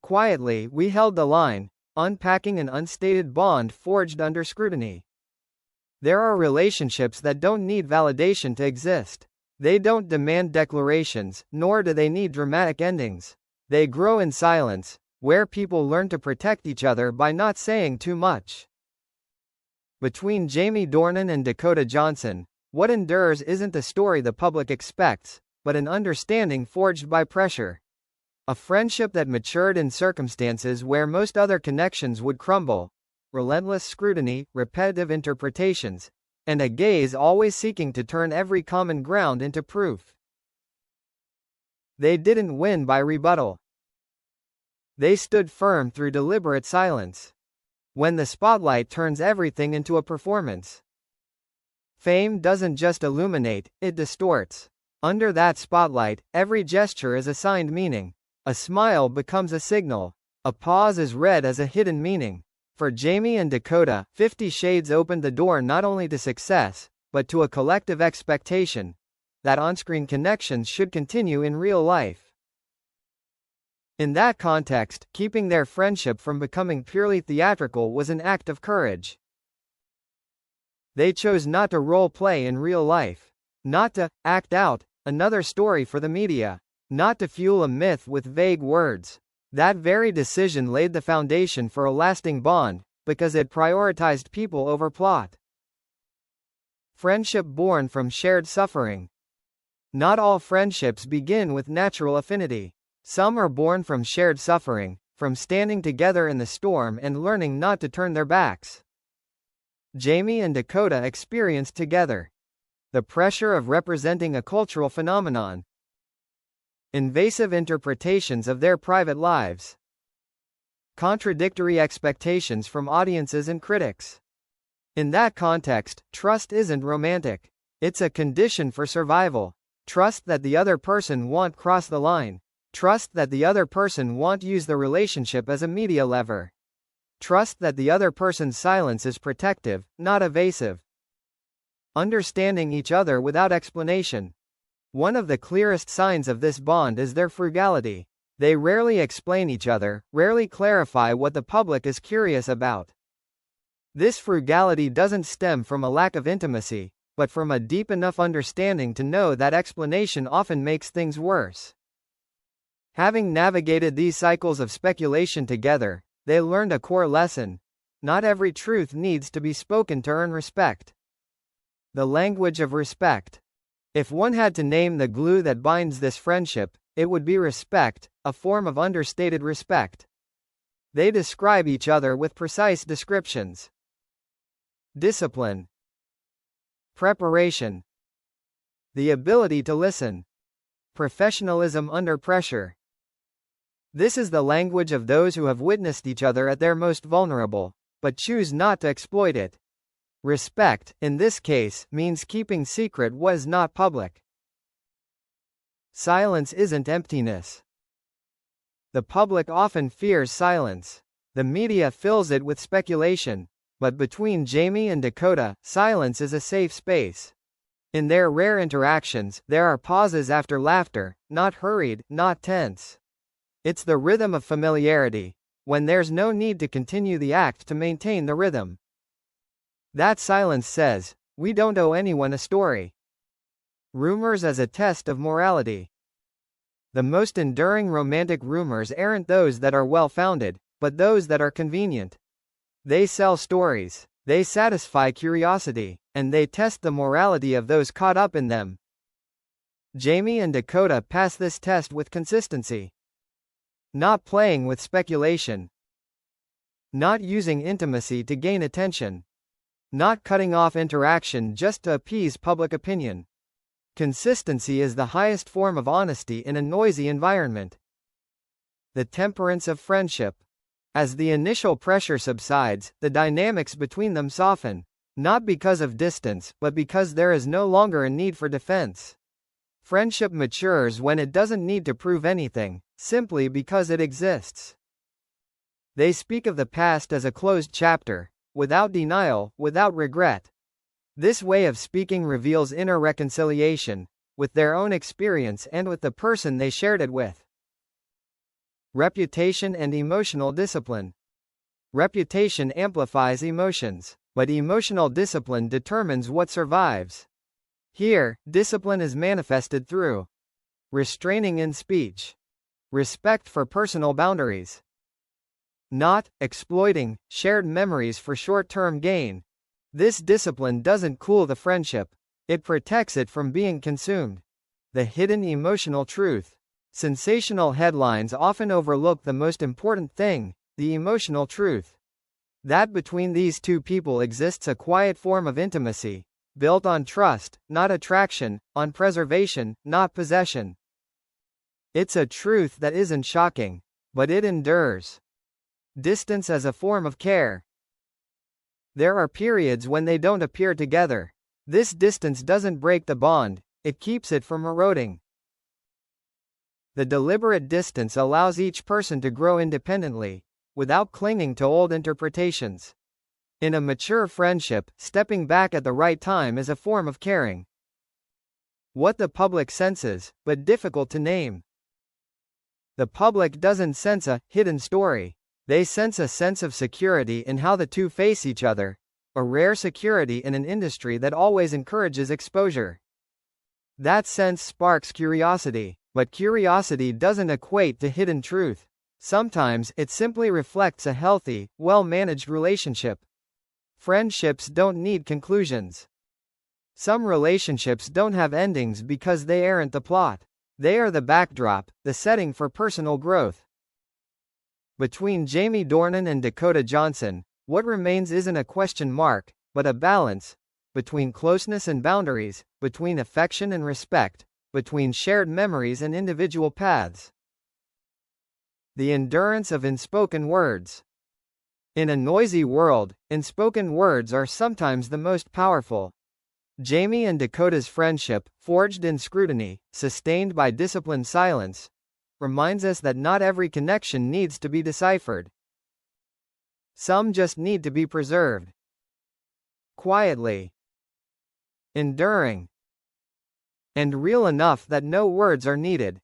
Quietly, we held the line, unpacking an unstated bond forged under scrutiny. There are relationships that don't need validation to exist. They don't demand declarations, nor do they need dramatic endings. They grow in silence, where people learn to protect each other by not saying too much. Between Jamie Dornan and Dakota Johnson, what endures isn't the story the public expects, but an understanding forged by pressure. A friendship that matured in circumstances where most other connections would crumble. Relentless scrutiny, repetitive interpretations, and a gaze always seeking to turn every common ground into proof. They didn't win by rebuttal. They stood firm through deliberate silence. When the spotlight turns everything into a performance. Fame doesn't just illuminate, it distorts. Under that spotlight, every gesture is assigned meaning. A smile becomes a signal. A pause is read as a hidden meaning. For Jamie and Dakota, 50 Shades opened the door not only to success, but to a collective expectation that on-screen connections should continue in real life. In that context, keeping their friendship from becoming purely theatrical was an act of courage. They chose not to role-play in real life. Not to act out another story for the media. Not to fuel a myth with vague words. That very decision laid the foundation for a lasting bond, because it prioritized people over plot. Friendship born from shared suffering. Not all friendships begin with natural affinity. Some are born from shared suffering, from standing together in the storm and learning not to turn their backs. Jamie and Dakota experienced together the pressure of representing a cultural phenomenon. Invasive interpretations of their private lives. Contradictory expectations from audiences and critics. In that context, trust isn't romantic. It's a condition for survival. Trust that the other person won't cross the line. Trust that the other person won't use the relationship as a media lever. Trust that the other person's silence is protective, not evasive. Understanding each other without explanation. One of the clearest signs of this bond is their frugality. They rarely explain each other, rarely clarify what the public is curious about. This frugality doesn't stem from a lack of intimacy, but from a deep enough understanding to know that explanation often makes things worse. Having navigated these cycles of speculation together, they learned a core lesson. Not every truth needs to be spoken to earn respect. The language of respect. If one had to name the glue that binds this friendship, it would be respect, a form of understated respect. They describe each other with precise descriptions. Discipline. Preparation. The ability to listen. Professionalism under pressure. This is the language of those who have witnessed each other at their most vulnerable, but choose not to exploit it. Respect, in this case, means keeping secret what is not public. Silence isn't emptiness. The public often fears silence. The media fills it with speculation. But between Jamie and Dakota, silence is a safe space. In their rare interactions, there are pauses after laughter, not hurried, not tense. It's the rhythm of familiarity, when there's no need to continue the act to maintain the rhythm. That silence says, we don't owe anyone a story. Rumors as a test of morality. The most enduring romantic rumors aren't those that are well-founded, but those that are convenient. They sell stories, they satisfy curiosity, and they test the morality of those caught up in them. Jamie and Dakota pass this test with consistency. Not playing with speculation. Not using intimacy to gain attention. Not cutting off interaction just to appease public opinion. Consistency is the highest form of honesty in a noisy environment. The temperance of friendship. As the initial pressure subsides, the dynamics between them soften. Not because of distance, but because there is no longer a need for defense. Friendship matures when it doesn't need to prove anything, simply because it exists. They speak of the past as a closed chapter, without denial, without regret. This way of speaking reveals inner reconciliation, with their own experience and with the person they shared it with. Reputation and emotional discipline. Reputation amplifies emotions, but emotional discipline determines what survives. Here, discipline is manifested through restraining in speech, respect for personal boundaries, not exploiting shared memories for short-term gain. This discipline doesn't cool the friendship, it protects it from being consumed. The hidden emotional truth. Sensational headlines often overlook the most important thing, the emotional truth. That between these two people exists a quiet form of intimacy, built on trust, not attraction, on preservation, not possession. It's a truth that isn't shocking, but it endures. Distance as a form of care. There are periods when they don't appear together. This distance doesn't break the bond, it keeps it from eroding. The deliberate distance allows each person to grow independently, without clinging to old interpretations. In a mature friendship, stepping back at the right time is a form of caring. What the public senses, but difficult to name. The public doesn't sense a hidden story. They sense a sense of security in how the two face each other, a rare security in an industry that always encourages exposure. That sense sparks curiosity, but curiosity doesn't equate to hidden truth. Sometimes it simply reflects a healthy, well-managed relationship. Friendships don't need conclusions. Some relationships don't have endings because they aren't the plot. They are the backdrop, the setting for personal growth. Between Jamie Dornan and Dakota Johnson, what remains isn't a question mark, but a balance. Between closeness and boundaries, between affection and respect, between shared memories and individual paths. The endurance of unspoken words. In a noisy world, unspoken words are sometimes the most powerful. Jamie and Dakota's friendship, forged in scrutiny, sustained by disciplined silence, reminds us that not every connection needs to be deciphered. Some just need to be preserved. Quietly. Enduring. And real enough that no words are needed.